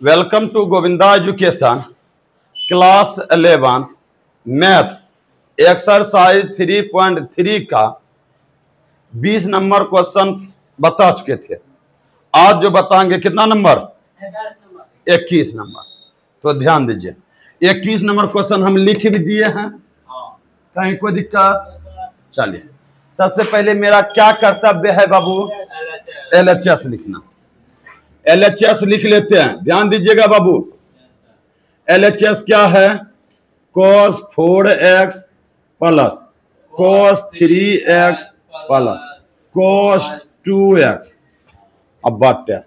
Welcome to Govinda education class 11 math exercise 3.3 का 20 number question बता चुके थे। आज जो बताएंगे कितना नंबर? 21 नंबर। तो ध्यान दीजिए, 21 नंबर क्वेश्चन हम लिख भी दिए हैं, कहीं कोई दिक्कत? चलिए, सबसे पहले मेरा क्या कर्तव्य है बाबू? LHS लिखना। LHS लिख लेते हैं, ध्यान दीजिएगा बाबू। LHS क्या है? cos 4x plus cos 3x plus cos 2x। अब बात क्या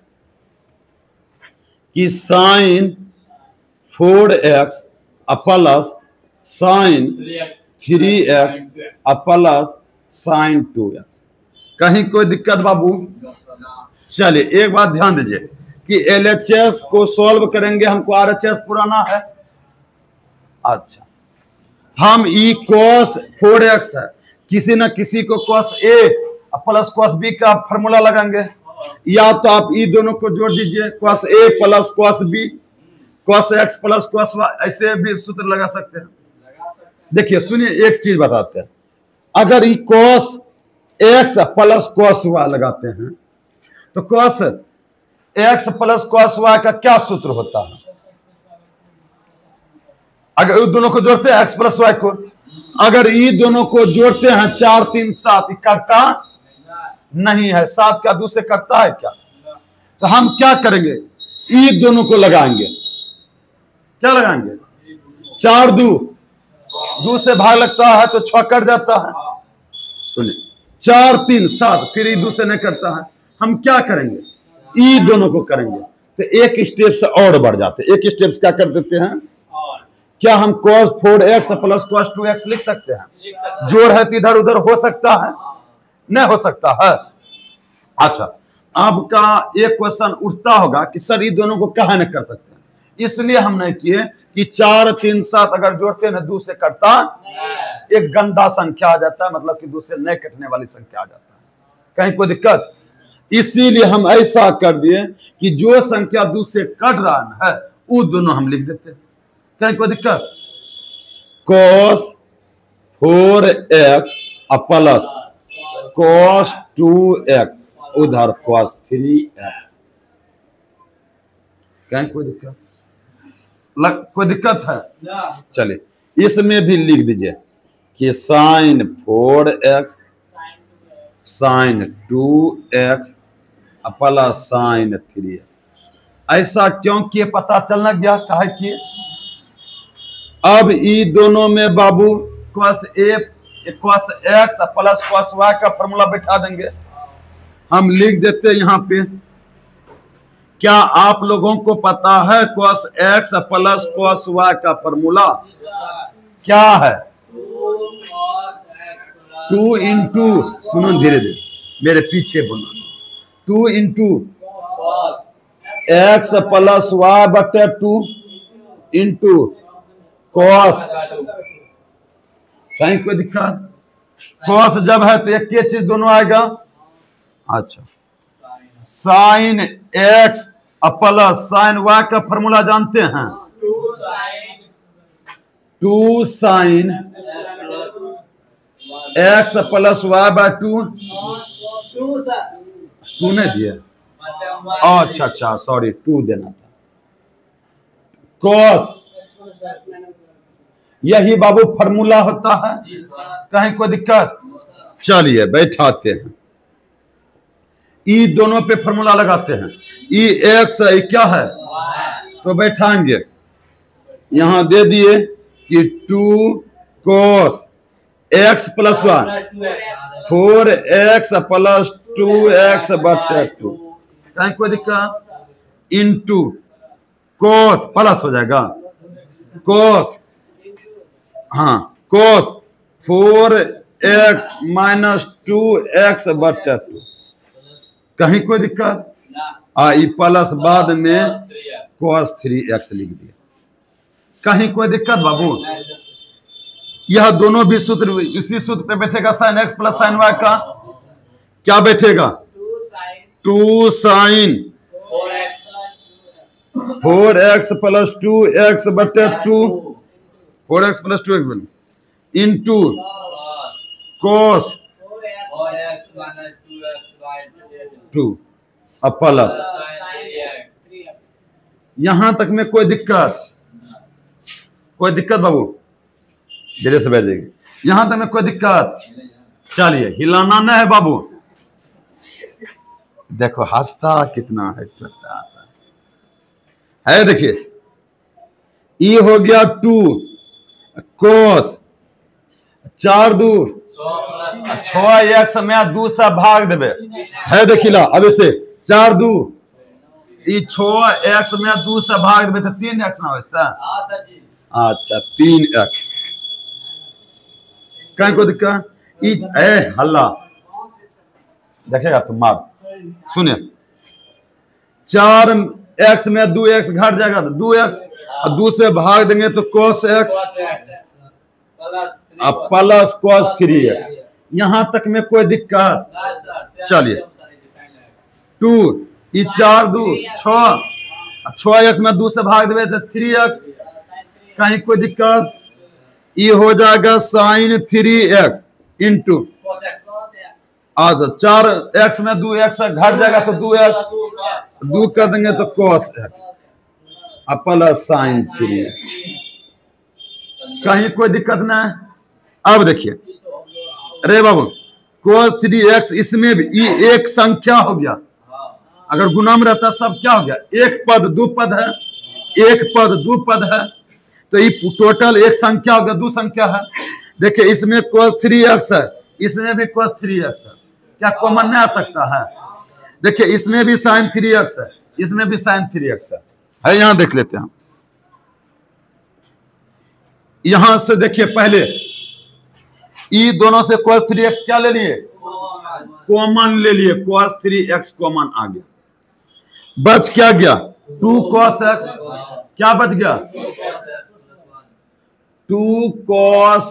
कि sin 4x plus sin 3x plus sin 2x। कहीं कोई दिक्कत बाबू? चलिए, एक बात ध्यान दीजिए कि LHS को सॉल्व करेंगे, हमको RHS पुराना है। अच्छा, हम ई cos 4x है, किसी न किसी को cos A plus cos B का फॉर्मूला लगाएंगे, या तो आप ई दोनों को जोड़ दीजिए, cos A plus cos B, cos X plus cos Y, ऐसे भी सूत्र लगा सकते हैं। देखिए सुनिए, एक चीज बताते हैं, अगर ई cos X plus cos Y लगाते हैं तो cos X plus cos Y का क्या सूत्र होता है? अगर ये दोनों को जोड़ते हैं x प्लस y को, अगर ये दोनों को जोड़ते हैं 4 3 7, कटता नहीं है। 7 का 2 से कटता है क्या? तो हम क्या करेंगे? ये दोनों को लगाएंगे। क्या लगाएंगे? 4 2 से भाग लगता है तो 6 कट जाता है। सुनिए, 4 3 7, फिर ये 2 से नहीं करता है। हम क्या करेंगे? ई दोनों को करेंगे तो एक स्टेप से और बढ़ जाते। एक स्टेप से क्या कर देते हैं? क्या हम cos 4x plus cos 2x लिख सकते हैं? जोड़ है तो इधर उधर हो सकता है, नहीं हो सकता है। अच्छा, आपका एक क्वेश्चन उठता होगा कि सर ये दोनों को कहा नहीं कर सकते हैं, इसलिए हम नहीं किए कि 4 3 7 अगर जोड़ते हैं ना 2 से कटता, एक गंदा संख्या आ जाता है, मतलब कि 2 से नहीं कटने वाली संख्या आ जाता है। कहीं कोई दिक्कत? इसीलिए हम ऐसा कर दिए कि जो संख्या 2 से कट रहा है वो दोनों हम लिख देते हैं। कहीं कोई दिक्कत? cos 4x plus cos 2x उधर cos 3x। कहीं कोई दिक्कत? कोई दिक्कत है? चलिए, इसमें भी लिख दीजिए कि sin 4x sin 2x plus sin 3x। ऐसा क्यों किए पता चलना गया, कहा कि अब ई दोनों में बाबू cos x plus cos y का फॉर्मूला बैठा देंगे। हम लिख देते यहां पे, क्या आप लोगों को पता है cos x plus cos y का फॉर्मूला क्या है? 2 इंटू, सुनो धीरे धीरे मेरे पीछे बोलो, 2 इंटू x प्लस y बटे 2 इंटू cos। कहीं कोई दिक्कत? cos जब है तो एक चीज दोनों आएगा। अच्छा, sin x plus sin y का फॉर्मूला जानते हैं? 2 sin x plus y by 2। 2 नहीं दिए? अच्छा सॉरी, 2 देना था। cos, यही बाबू फॉर्मूला होता है। कहीं कोई दिक्कत? चलिए बैठाते हैं, ई दोनों पे फॉर्मूला लगाते हैं। ई x क्या है तो बैठाएंगे, यहां दे दिए कि 2 cos x plus 1 4x plus 2x बटे 2। कहीं कोई दिक्कत? इंटू cos प्लस हो जाएगा cos, हाँ cos 4x माइनस 2x बटे 2। कहीं कोई दिक्कत? ई प्लस बाद में cos 3x लिख दिया। कहीं कोई दिक्कत बाबू? यह दोनों भी सूत्र इसी सूत्र पे बैठेगा। sin x plus sin y का क्या बैठेगा? 2 sin 4x प्लस 2x बटे 2, 4x प्लस 2x बने इंटू cos 2 अब प्लस। यहां तक में कोई दिक्कत बाबू? धीरे से बैठेगी। यहां तक में कोई दिक्कत? चलिए, हिलाना नहीं है बाबू। देखो हंसता कितना है, छोटा सा है। देखिए ई हो गया 2 cos 4 2 6x में 2 से भाग देवे है। देखिला अब इसे 4 2 ई 6x में 2 से भाग देवे तो 3x ना होता। अच्छा 3x कहीं को दिक्कत? हल्ला देखेगा तुम मार। सुनिए 4x में 2x घट जाएगा तो 2x और 2 से भाग देंगे तो cos x plus cos 3x। यहां तक में कोई दिक्कत? चलिए 2 ई 4 2 6x में 2 से भाग देंगे तो 3x। कहीं कोई दिक्कत? ये हो जाएगा sin 3x इंटू 4x में 2x घट जाएगा तो 2x 2 कर देंगे तो cos x plus sin 3x। कहीं कोई दिक्कत नहीं? अब देखिए अरे बाबू cos 3x इसमें भी ये एक संख्या हो गया। अगर गुना में रहता सब क्या हो गया? एक पद दो पद है, एक पद दो पद है तो ये टोटल एक संख्या हो गया, दो संख्या है। देखिए इसमें cos 3x है, इसमें भी cos 3x है, क्या कॉमन नहीं आ सकता है? देखिए इसमें भी sin 3x है, इसमें भी sin 3x है। यहां देख लेते हैं। यहां से देखिए पहले ई दोनों से cos 3x क्या ले लिए? कॉमन ले लिए, cos 3x कॉमन आ गया। बच क्या गया? 2 cos x। क्या बच गया? 2 cos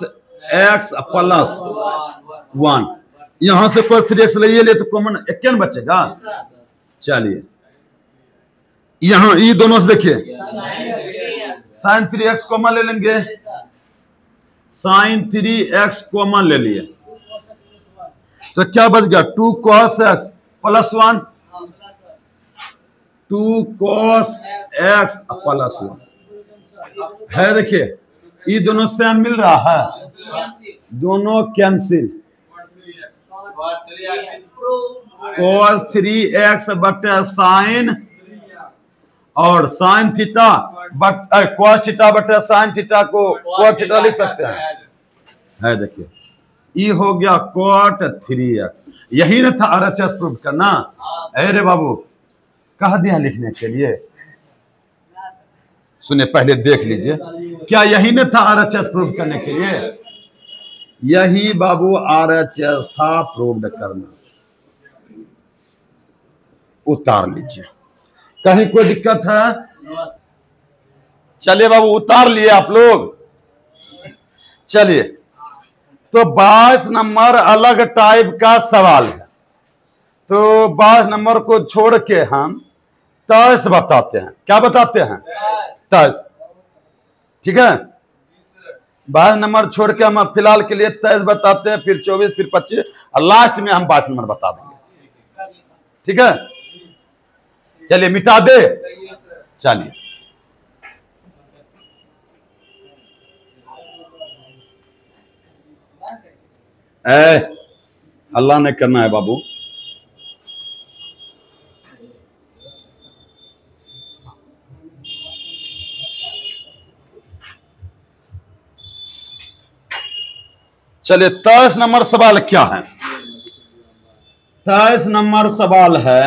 x प्लस 1। यहां से cos 3x ले तो कॉमन एक क्या बचेगा? चलिए यहां ये दोनों से देखिए sin 3x कॉमन ले लेंगे, sin 3x कॉमन ले लिए तो क्या बच गया? 2 cos x plus 1, 2 cos x plus 1 है। देखिए ये दोनों सेम मिल रहा है, दोनों कैंसिल। cos 3x बटे sin और sin थीटा cos थीटा बटे sin थीटा को cot थीटा लिख सकते हैं है। देखिए ये हो गया cot 3x। यही ना था RHS प्रूव करना? अरे बाबू कह दिया लिखने के लिए। सुनिए पहले देख लीजिए, क्या यही न था RHS प्रूव करने के लिए? यही बाबू RHS था प्रूव करना। उतार लीजिए, कहीं कोई दिक्कत है? चलिए बाबू उतार लिए आप लोग। चलिए तो 22 नंबर अलग टाइप का सवाल है, तो 22 नंबर को छोड़ के हम 23 बताते हैं। क्या बताते हैं? 23। ठीक है, 22 नंबर छोड़ के हम फिलहाल के लिए 23 बताते हैं, फिर 24, फिर 25 और लास्ट में हम 22 नंबर बता देंगे। ठीक है, चलिए मिटा दे। चलिए अल्लाह ने करना है बाबू। चलिए 23 नंबर सवाल क्या है? 23 नंबर सवाल है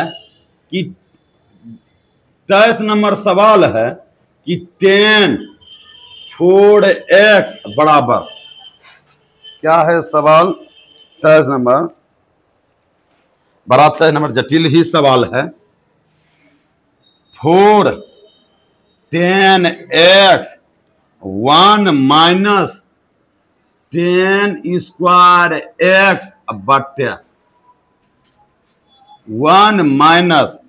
कि 23 नंबर सवाल है कि 10 4x बराबर क्या है सवाल? 23 नंबर बड़ा 23 नंबर जटिल ही सवाल है। 4 10x 1 माइनस 10 स्क्वायर x बटे 1 माइनस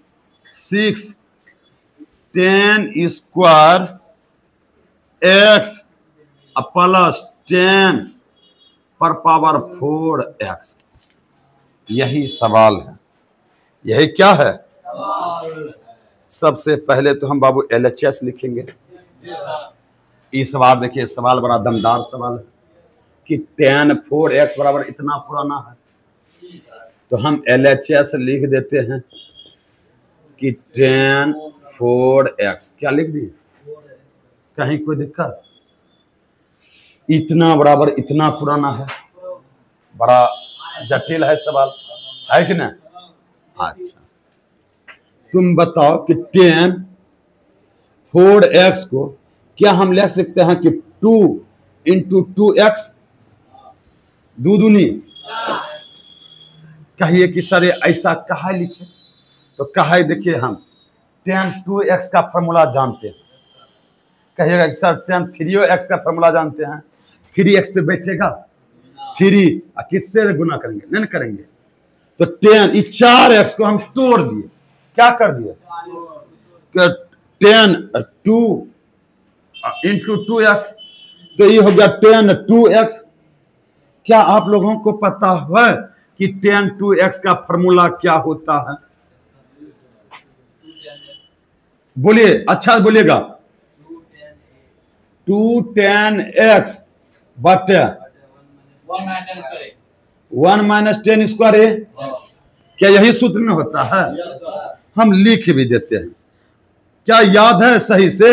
6 10 स्क्वायर एक्स प्लस 10 पर पावर 4x। यही सवाल है, यही क्या है? सबसे पहले तो हम बाबू LHS लिखेंगे। इस बार देखिए सवाल बड़ा दमदार सवाल है कि 10 4x बराबर इतना पुराना है, तो हम LHS लिख देते हैं कि 10 4x। क्या लिख दिए? कहीं कोई दिक्कत? इतना बराबर इतना पुराना है, बड़ा जटिल है सवाल, है कि नहीं? अच्छा, तुम बताओ कि 10 4x को क्या हम लिख सकते हैं कि 2 इंटू 2x, दो दूनी? कहिए कि सर ऐसा कहा लिखे, तो कहा देखिए हम 10 2x का फॉर्मूला जानते हैं। कहिएगा कि सर 10 3x का फॉर्मूला जानते हैं, 3x पे बैठेगा 3 किससे गुना करेंगे? नहीं करेंगे। तो 10 4x को हम तोड़ दिए, क्या कर दिए? 10 2 इंटू 2x, तो ये हो गया 10 2x। क्या आप लोगों को पता है कि 10 2x का फॉर्मूला क्या होता है? बोलिए, अच्छा बोलिएगा। 2 10x बटे 1 माइनस 10 स्क्वायर। क्या यही सूत्र में होता है? हम लिख भी देते हैं, क्या याद है सही से?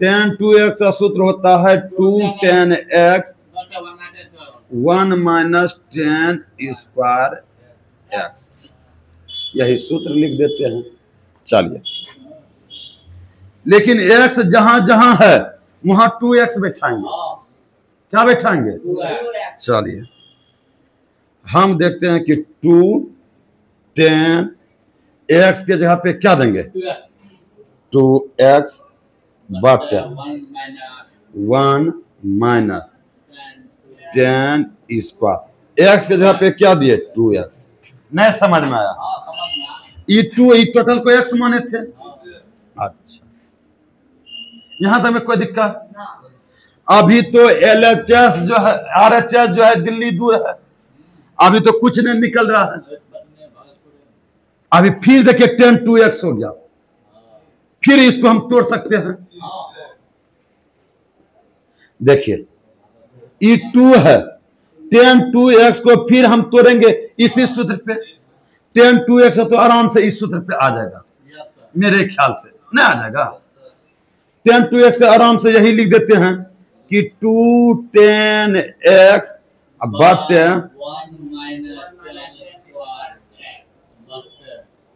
10 2x का सूत्र होता है 2 10x 1 माइनस 10 स्क्वायर x। यही सूत्र लिख देते हैं। चलिए, लेकिन x जहां जहां है वहां 2x बैठाएंगे। क्या बैठाएंगे? चलिए, हम देखते हैं कि 2 10 x के जगह पे क्या देंगे? 2x बटे 1 माइनस 10 स्क्वायर। x के जगह पे क्या दिए? 2x। नहीं समझ में आया? ये 2 टोटल को x माने थे। अच्छा, यहां तक में कोई दिक्कत? अभी तो LHS जो है, RHS जो है दिल्ली दूर है, अभी तो कुछ नहीं निकल रहा है। अभी फिर देखिए 10 2x हो गया, फिर इसको हम तोड़ सकते हैं। देखिए ये 2 है, 10 2x को फिर हम तोड़ेंगे इसी सूत्र पे। 10 2x तो आराम से इस सूत्र पे आ जाएगा, मेरे ख्याल से नहीं आ जाएगा? 10 2x से आराम से यही लिख देते हैं कि 2 10x बटे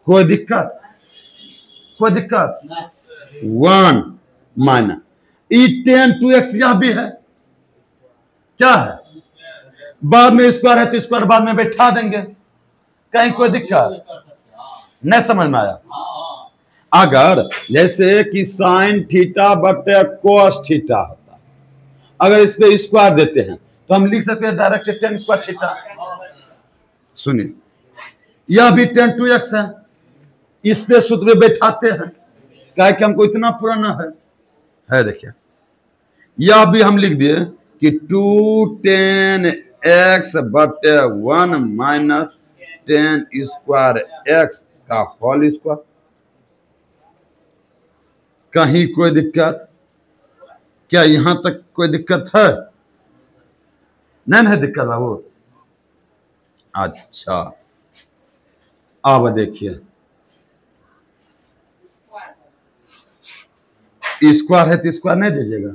कोई दिक्कत? कोई दिक्कत? 1 माइनस ये 10 2x यहां भी है, क्या है? बाद में स्क्वायर है तो स्क्वायर बाद में बैठा देंगे, कहीं कोई दिक्कत? नहीं समझ में आया? अगर जैसे कि साइन थीटा बटे कोस थीटा होता है, अगर इस पे स्क्वायर देते हैं तो हम लिख सकते हैं डायरेक्ट 10 स्क्वायर थीटा। सुनिए, यह भी 10 2x है, इस पे सूत्र बैठाते हैं, क्या कि हमको इतना पुराना है। देखिए, यह भी हम लिख दिए कि 2 10x बटे 1 माइनस 10 स्क्वायर x का होल स्क्वायर। कहीं कोई दिक्कत? क्या यहां तक कोई दिक्कत है? नहीं दिक्कत बाबू। अच्छा, अब देखिए स्क्वायर है तो स्क्वायर नहीं दीजिएगा,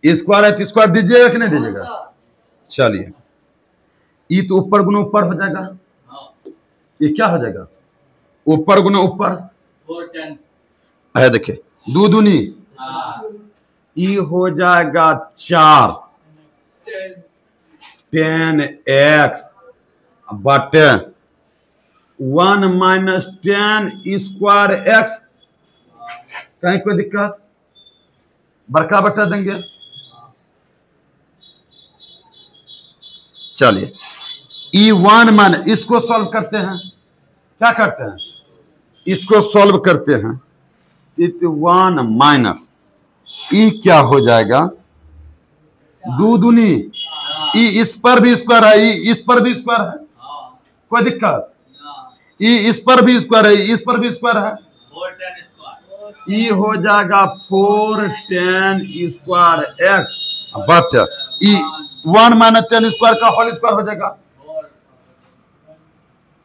स्क्वायर है तो स्क्वायर दीजिएगा कि नहीं दीजिएगा? चलिए, ये तो ऊपर गुना ऊपर हो जाएगा, ये क्या हो जाएगा? ऊपर गुना ऊपर है। देखिए 2 दूनी ये हो जाएगा 4 10x बटे 1 माइनस 10 स्क्वायर x। कहीं कोई दिक्कत? बड़का बटा देंगे। चलिए, E1 मान इसको सॉल्व करते हैं, क्या करते हैं? इसको सॉल्व करते हैं वन माइनस ई क्या हो जाएगा, दो दूनी ई, इस पर भी स्क्वायर है, ई इस पर भी स्क्वायर है, कोई दिक्कत, ई इस पर भी स्क्वायर है, इस पर भी स्क्वायर है, ई हो जाएगा 4 tan स्क्वायर एक्स बट ई 1 माइनस tan स्क्वायर का होल स्क्वायर हो जाएगा,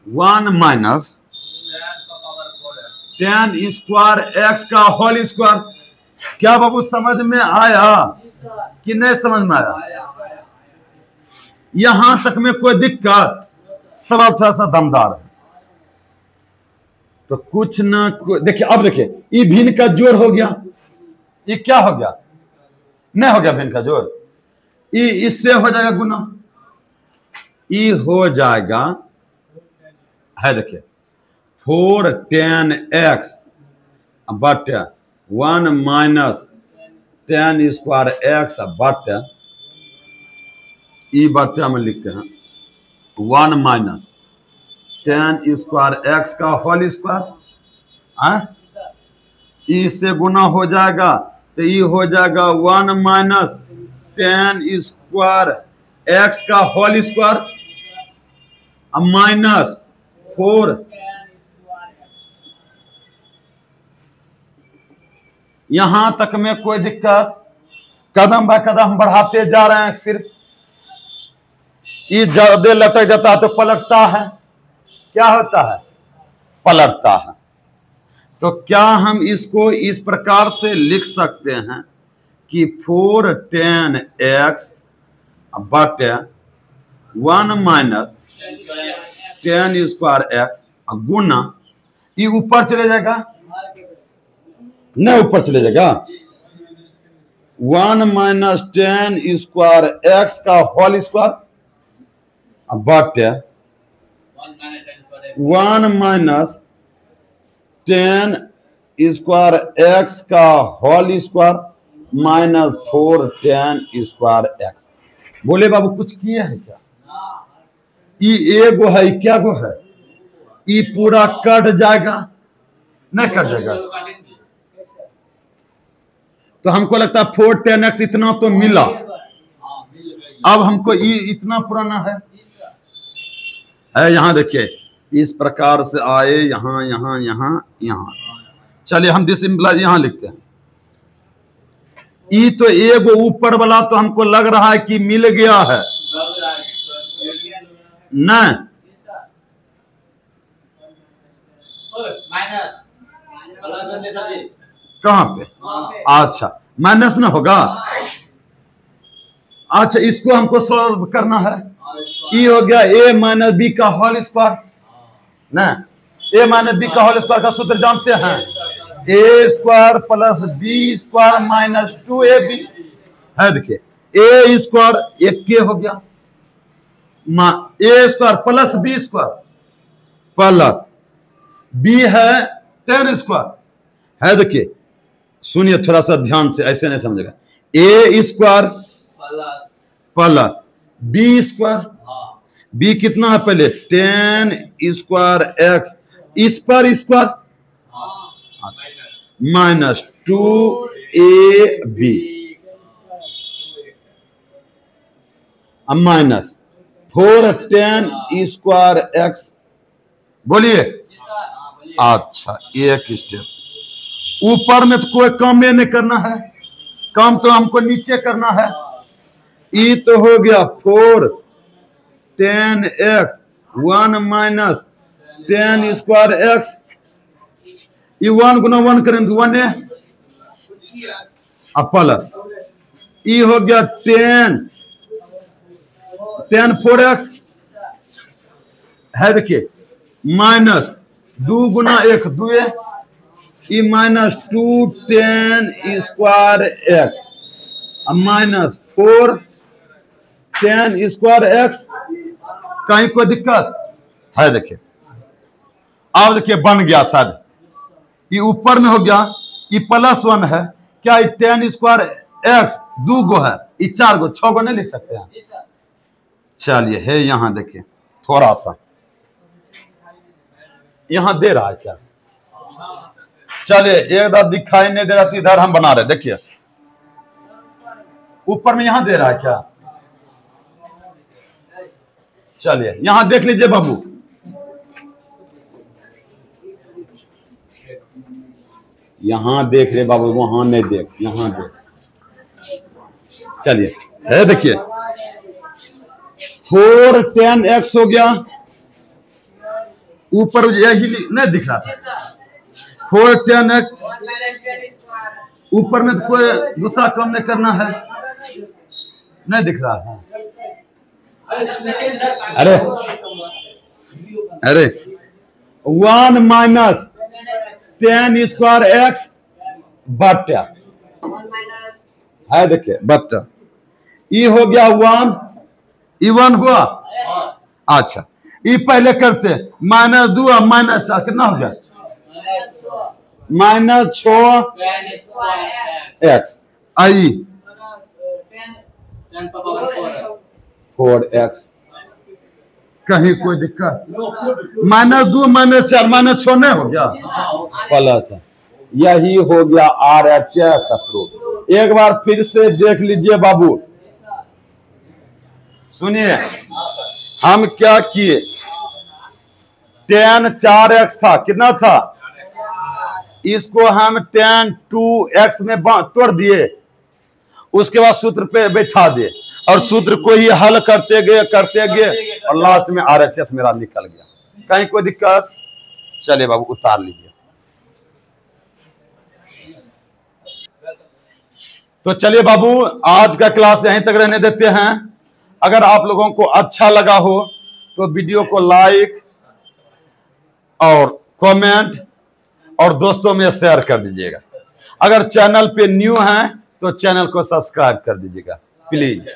1 माइनस tan स्क्वायर एक्स का होल स्क्वायर। क्या बाबू समझ में आया कि नहीं समझ में आया? यहां तक में कोई दिक्कत? सवाल थोड़ा सा दमदार है। तो कुछ ना देखिए, अब देखिए ये भिन्न का जोड़ हो गया, ये क्या हो गया, नहीं हो गया भिन्न का जोड़, ये इससे हो जाएगा गुना, ये हो जाएगा है देखिए 4 tan x बट 1 माइनस tan स्क्वायर एक्स बट ई बट्टा में लिखते हैं 1 माइनस tan स्क्वायर एक्स का होल स्क्वायर, ई से गुना हो जाएगा तो ये हो जाएगा 1 माइनस tan स्क्वायर एक्स का होल स्क्वायर माइनस 4। यहां तक में कोई दिक्कत? कदम बाय कदम बढ़ाते जा रहे हैं, सिर्फ ये ज्यादा लटक जाता है तो पलटता है, क्या होता है, पलटता है। तो क्या हम इसको इस प्रकार से लिख सकते हैं कि 4 tan x बट 1 माइनस tan स्क्वायर एक्स गुना, ये ऊपर चले जाएगा, नहीं ऊपर चले जाएगा, 1 माइनस tan स्क्वायर एक्स का होल स्क्वायर बट 1 माइनस tan स्क्वायर एक्स का whole square minus 4 tan square X. बोले बाबू कुछ किए हैं क्या? ये एगो है, क्या गो है, ये पूरा कट जाएगा, नहीं कट जाएगा? तो हमको लगता है 4 tan x इतना तो मिला, अब हमको ये इतना पुराना है यहां देखिए इस प्रकार से आए, यहां यहां यहां यहां, चलिए हम डिसिम्पलाइज यहां लिखते हैं। ई तो एगो ऊपर वाला तो हमको लग रहा है कि मिल गया है, नहीं कहां पे, अच्छा माइनस ना होगा, अच्छा इसको हमको सॉल्व करना है, ई हो गया a माइनस बी का होल स्क्वायर, ना a माइनस बी का होल स्क्वायर का सूत्र जानते हैं, a square plus B square minus 2ab है। देखिए a स्क्वायर एक के हो गया, a square plus B square plus b है tan स्क्वायर है। देखिए सुनिए थोड़ा सा ध्यान से, ऐसे नहीं समझेगा, a square plus B square, B कितना है पहले tan स्क्वायर एक्स, इस पर square minus 2ab minus 4 tan square X. बोलिए अच्छा एक स्टेप ऊपर में तो कोई काम नहीं करना है, काम तो हमको नीचे करना है। ई तो हो गया 4 tan x 1 minus tan square x, ये 1 गुना 1 करें तो 1 है, अब प्लस ई हो गया tan 4x है। देखिए माइनस 2 गुना 1 2 है, ई minus 2 tan square X minus 4 tan square X. कहीं कोई दिक्कत है? देखिए अब देखिए बन गया, शायद ये ऊपर में हो गया, ये प्लस 1 है, क्या ये tan स्क्वायर एक्स 2 गो है, ये 4 गो 6 गो नहीं लिख सकते हैं? चलिए है यहां देखिए थोड़ा सा यहां दे रहा है क्या, चलिए एक बार दिखाई नहीं दे रहा तो इधर हम बना रहे, देखिए ऊपर में यहां दे रहा है क्या? चलिए यहां देख लीजिए बाबू, यहां देख रहे बाबू, वहां नहीं देख, यहां देख। चलिए है देखिए 4 10x हो गया, ऊपर यही नहीं दिख रहा था 4 10x, ऊपर में तो कोई दूसरा काम नहीं करना है, नहीं दिख रहा है। अरे अरे 1 माइनस 10 स्क्वायर x बट्टा है, देखिए बट्टा, ई हो गया 1, ई 1 हुआ। अच्छा ई पहले करते -2 -4 कितना हो गया? -6x आई 4x। कहीं कोई दिक्कत? -2 -4 -6 नहीं हो गया प्लस, यही हो गया RHS अप्रूव। एक बार फिर से देख लीजिए बाबू, सुनिए हम क्या किए, 10 4x था, कितना था? इसको हम 10 2x में तोड़ दिए, उसके बाद सूत्र पे बैठा दिए और सूत्र को ही हल करते गए और लास्ट में RHS मेरा निकल गया। कहीं कोई दिक्कत? चलिए बाबू उतार लीजिए। तो चलिए बाबू आज का क्लास यहीं तक रहने देते हैं। अगर आप लोगों को अच्छा लगा हो तो वीडियो को लाइक और कमेंट और दोस्तों में शेयर कर दीजिएगा। अगर चैनल पे न्यू हैं तो चैनल को सब्सक्राइब कर दीजिएगा प्लीज।